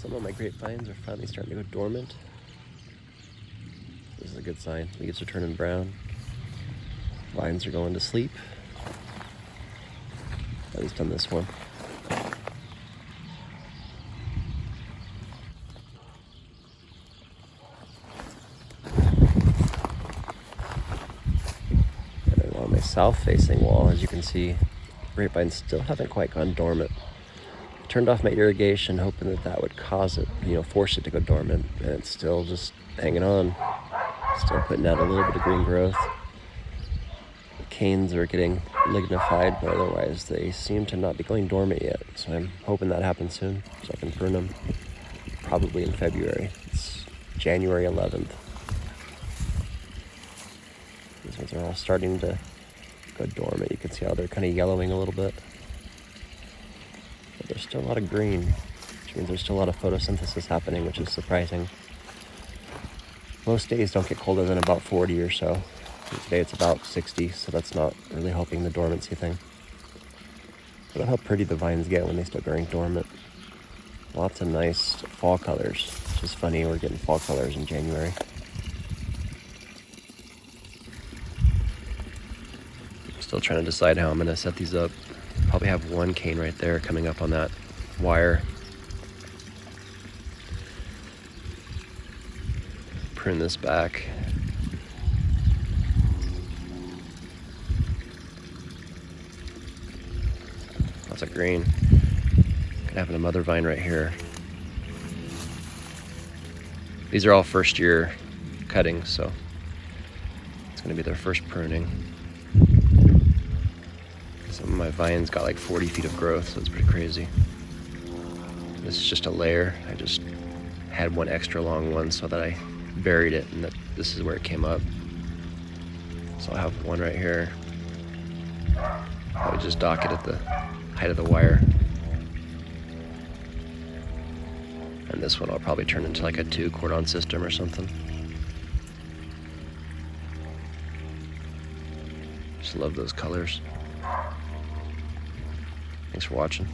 Some of my grapevines are finally starting to go dormant. This is a good sign. Leaves are turning brown. Vines are going to sleep. At least on this one. And on my south-facing wall, as you can see, grapevines still haven't quite gone dormant. I turned off my irrigation, hoping that that would cause it, force it to go dormant, and it's still just hanging on. Still putting out a little bit of green growth. The canes are getting lignified, but otherwise they seem to not be going dormant yet. So I'm hoping that happens soon, so I can prune them probably in February. It's January 11th. These ones are all starting to go dormant. You can see how they're kind of yellowing a little bit. But there's still a lot of green, which means there's still a lot of photosynthesis happening, which is surprising. Most days don't get colder than about 40 or so. Today it's about 60, so that's not really helping the dormancy thing. Look at how pretty the vines get when they start going dormant. Lots of nice fall colors, which is funny, we're getting fall colors in January. Still trying to decide how I'm going to set these up. Probably have one cane right there coming up on that wire. Prune this back. Lots of green. Could have a mother vine right here. These are all first year cuttings, so it's going to be their first pruning. Some of my vines got like 40 feet of growth, so it's pretty crazy. This is just a layer. I just had one extra long one so that I buried it, and this is where it came up. So I'll have one right here. I would just dock it at the height of the wire. And this one I'll probably turn into like a 2 cordon system or something. Just love those colors. Thanks for watching.